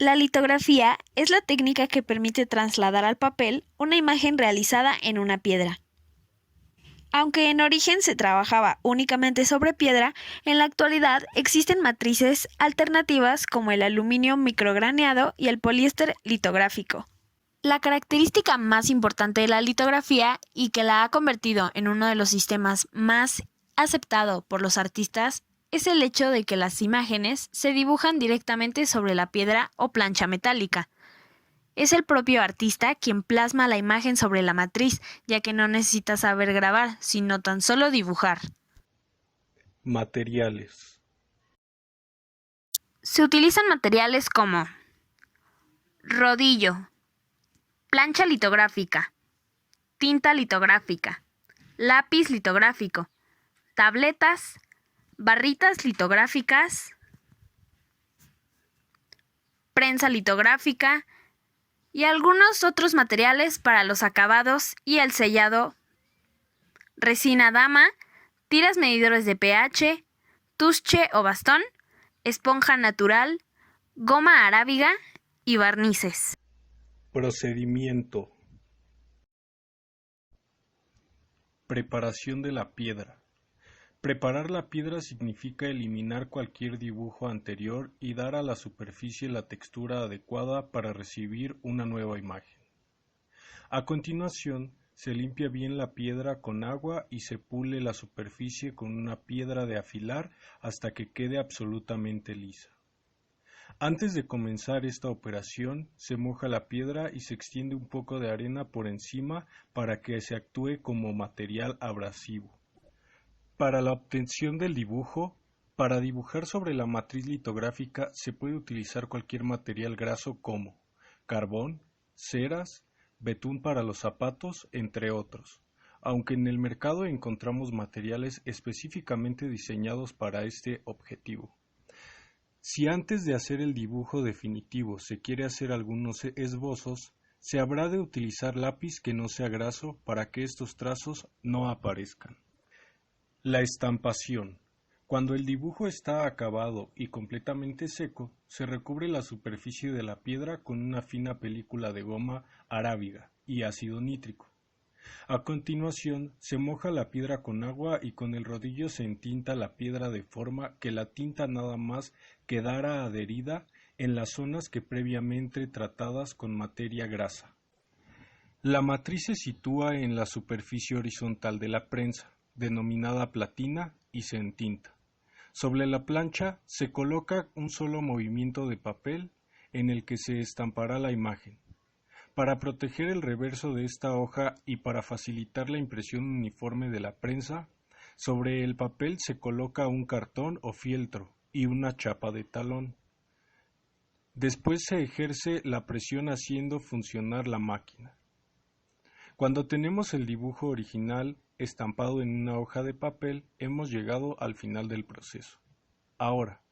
La litografía es la técnica que permite trasladar al papel una imagen realizada en una piedra. Aunque en origen se trabajaba únicamente sobre piedra, en la actualidad existen matrices alternativas como el aluminio micrograneado y el poliéster litográfico. La característica más importante de la litografía y que la ha convertido en uno de los sistemas más aceptado por los artistas es el hecho de que las imágenes se dibujan directamente sobre la piedra o plancha metálica. Es el propio artista quien plasma la imagen sobre la matriz, ya que no necesita saber grabar, sino tan solo dibujar. Materiales. Se utilizan materiales como rodillo, plancha litográfica, tinta litográfica, lápiz litográfico, tabletas, barritas litográficas, prensa litográfica y algunos otros materiales para los acabados y el sellado, resina dama, tiras medidores de pH, tuche o bastón, esponja natural, goma arábiga y barnices. Procedimiento. Preparación de la piedra. Preparar la piedra significa eliminar cualquier dibujo anterior y dar a la superficie la textura adecuada para recibir una nueva imagen. A continuación, se limpia bien la piedra con agua y se pule la superficie con una piedra de afilar hasta que quede absolutamente lisa. Antes de comenzar esta operación, se moja la piedra y se extiende un poco de arena por encima para que se actúe como material abrasivo. Para la obtención del dibujo, para dibujar sobre la matriz litográfica se puede utilizar cualquier material graso como carbón, ceras, betún para los zapatos, entre otros, aunque en el mercado encontramos materiales específicamente diseñados para este objetivo. Si antes de hacer el dibujo definitivo se quiere hacer algunos esbozos, se habrá de utilizar lápiz que no sea graso para que estos trazos no aparezcan. La estampación. Cuando el dibujo está acabado y completamente seco, se recubre la superficie de la piedra con una fina película de goma arábiga y ácido nítrico. A continuación, se moja la piedra con agua y con el rodillo se entinta la piedra de forma que la tinta nada más quedara adherida en las zonas que previamente tratadas con materia grasa. La matriz se sitúa en la superficie horizontal de la prensa, denominada platina, y se entinta. Sobre la plancha se coloca un solo movimiento de papel en el que se estampará la imagen. Para proteger el reverso de esta hoja y para facilitar la impresión uniforme de la prensa, sobre el papel se coloca un cartón o fieltro y una chapa de talón. Después se ejerce la presión haciendo funcionar la máquina. Cuando tenemos el dibujo original estampado en una hoja de papel, hemos llegado al final del proceso. Ahora,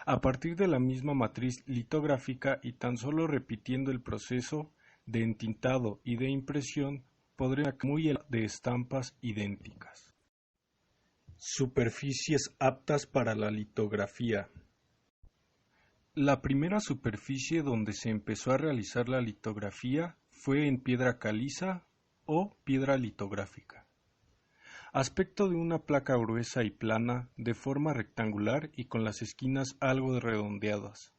a partir de la misma matriz litográfica y tan solo repitiendo el proceso de entintado y de impresión, podremos muy de estampas idénticas. Superficies aptas para la litografía. La primera superficie donde se empezó a realizar la litografía fue en piedra caliza o piedra litográfica. Aspecto de una placa gruesa y plana, de forma rectangular y con las esquinas algo redondeadas.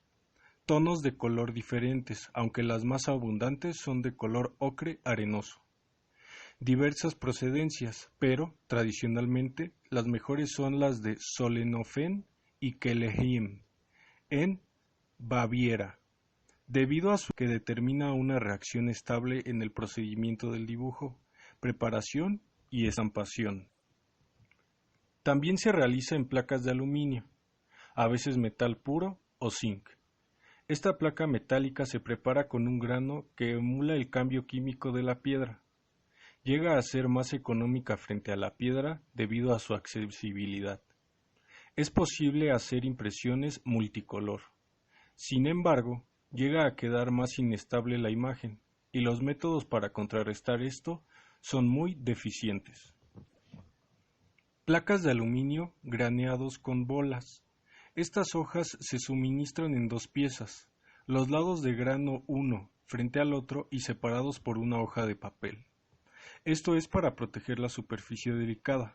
Tonos de color diferentes, aunque las más abundantes son de color ocre arenoso. Diversas procedencias, pero, tradicionalmente, las mejores son las de Solnhofen y Kelheim, en Baviera, debido a su que determina una reacción estable en el procedimiento del dibujo, preparación y estampación. También se realiza en placas de aluminio, a veces metal puro o zinc. Esta placa metálica se prepara con un grano que emula el cambio químico de la piedra. Llega a ser más económica frente a la piedra debido a su accesibilidad. Es posible hacer impresiones multicolor. Sin embargo, llega a quedar más inestable la imagen, y los métodos para contrarrestar esto son muy deficientes. Placas de aluminio graneados con bolas. Estas hojas se suministran en dos piezas, los lados de grano uno frente al otro y separados por una hoja de papel. Esto es para proteger la superficie delicada.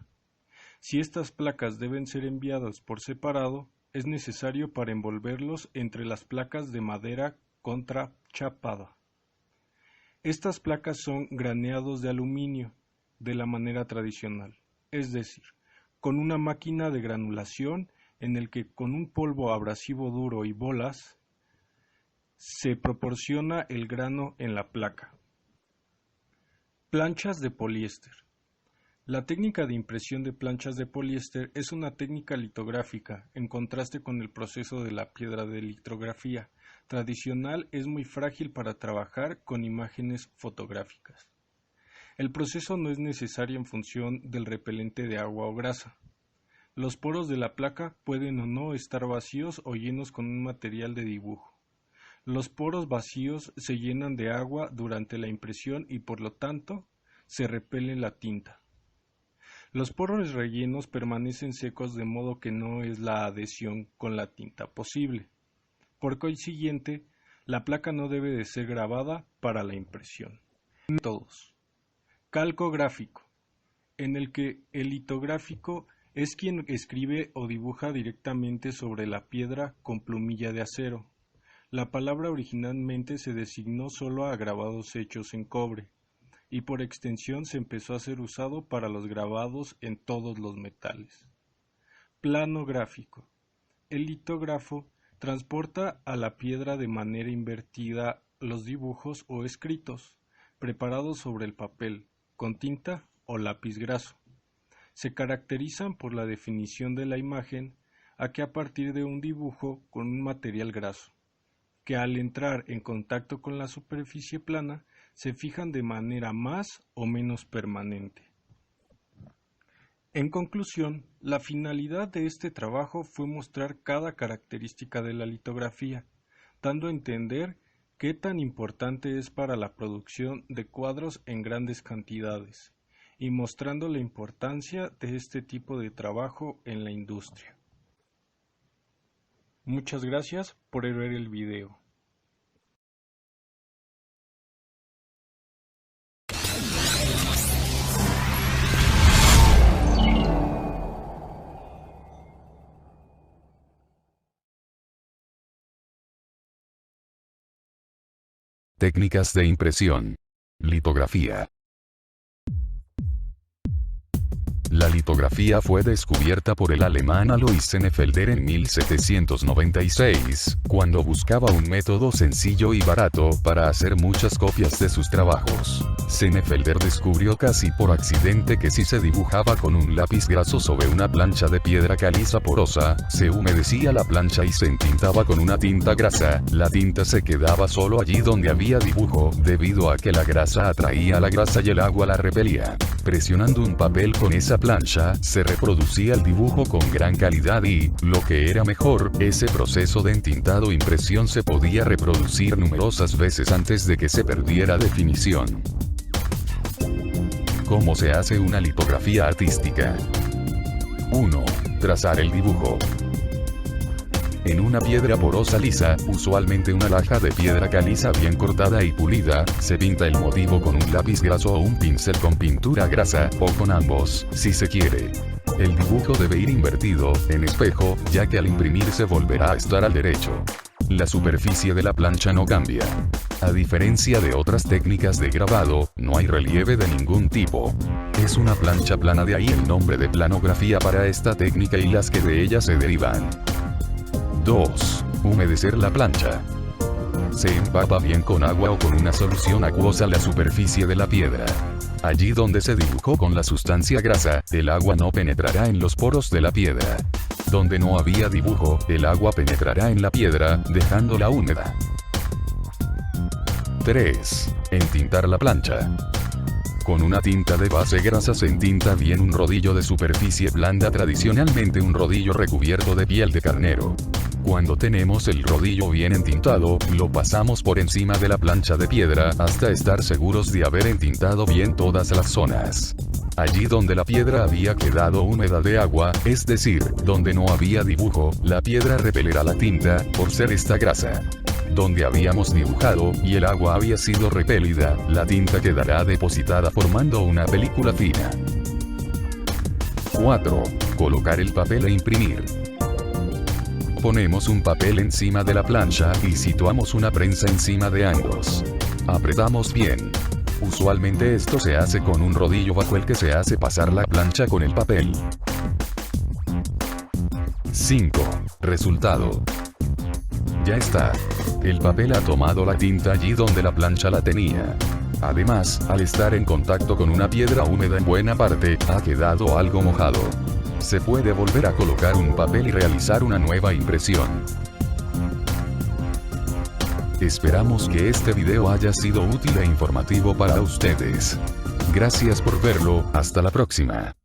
Si estas placas deben ser enviadas por separado, es necesario para envolverlos entre las placas de madera contrachapada. Estas placas son graneados de aluminio de la manera tradicional, es decir, con una máquina de granulación en el que con un polvo abrasivo duro y bolas se proporciona el grano en la placa. Planchas de poliéster. La técnica de impresión de planchas de poliéster es una técnica litográfica, en contraste con el proceso de la piedra de litografía tradicional. Es muy frágil para trabajar con imágenes fotográficas. El proceso no es necesario en función del repelente de agua o grasa. Los poros de la placa pueden o no estar vacíos o llenos con un material de dibujo. Los poros vacíos se llenan de agua durante la impresión y por lo tanto se repele la tinta. Los poros rellenos permanecen secos de modo que no es la adhesión con la tinta posible. Por consiguiente, la placa no debe de ser grabada para la impresión. Métodos. Calco gráfico, en el que el litográfico es quien escribe o dibuja directamente sobre la piedra con plumilla de acero. La palabra originalmente se designó solo a grabados hechos en cobre, y por extensión se empezó a ser usado para los grabados en todos los metales. Plano gráfico. El litógrafo transporta a la piedra de manera invertida los dibujos o escritos, preparados sobre el papel, con tinta o lápiz graso. Se caracterizan por la definición de la imagen, a que a partir de un dibujo con un material graso, que al entrar en contacto con la superficie plana, se fijan de manera más o menos permanente. En conclusión, la finalidad de este trabajo fue mostrar cada característica de la litografía, dando a entender qué tan importante es para la producción de cuadros en grandes cantidades, y mostrando la importancia de este tipo de trabajo en la industria. Muchas gracias por ver el video. Técnicas de impresión. Litografía. La litografía fue descubierta por el alemán Alois Senefelder en 1796, cuando buscaba un método sencillo y barato para hacer muchas copias de sus trabajos. Senefelder descubrió casi por accidente que si se dibujaba con un lápiz graso sobre una plancha de piedra caliza porosa, se humedecía la plancha y se entintaba con una tinta grasa. La tinta se quedaba solo allí donde había dibujo, debido a que la grasa atraía la grasa y el agua la repelía. Presionando un papel con esa plancha, se reproducía el dibujo con gran calidad y, lo que era mejor, ese proceso de entintado impresión se podía reproducir numerosas veces antes de que se perdiera definición. ¿Cómo se hace una litografía artística? 1. Trazar el dibujo. En una piedra porosa lisa, usualmente una laja de piedra caliza bien cortada y pulida, se pinta el motivo con un lápiz graso o un pincel con pintura grasa, o con ambos, si se quiere. El dibujo debe ir invertido, en espejo, ya que al imprimirse volverá a estar al derecho. La superficie de la plancha no cambia. A diferencia de otras técnicas de grabado, no hay relieve de ningún tipo. Es una plancha plana, de ahí el nombre de planografía para esta técnica y las que de ella se derivan. 2. Humedecer la plancha. Se empapa bien con agua o con una solución acuosa la superficie de la piedra. Allí donde se dibujó con la sustancia grasa, el agua no penetrará en los poros de la piedra. Donde no había dibujo, el agua penetrará en la piedra, dejándola húmeda. 3. Entintar la plancha. Con una tinta de base grasa se entinta bien un rodillo de superficie blanda, tradicionalmente un rodillo recubierto de piel de carnero. Cuando tenemos el rodillo bien entintado, lo pasamos por encima de la plancha de piedra hasta estar seguros de haber entintado bien todas las zonas. Allí donde la piedra había quedado húmeda de agua, es decir, donde no había dibujo, la piedra repelerá la tinta, por ser esta grasa. donde habíamos dibujado, y el agua había sido repelida, la tinta quedará depositada formando una película fina. 4. Colocar el papel e imprimir. Ponemos un papel encima de la plancha y situamos una prensa encima de ambos. Apretamos bien. Usualmente esto se hace con un rodillo bajo el que se hace pasar la plancha con el papel. 5. Resultado. Ya está. El papel ha tomado la tinta allí donde la plancha la tenía. Además, al estar en contacto con una piedra húmeda en buena parte, ha quedado algo mojado. Se puede volver a colocar un papel y realizar una nueva impresión. Esperamos que este video haya sido útil e informativo para ustedes. Gracias por verlo, hasta la próxima.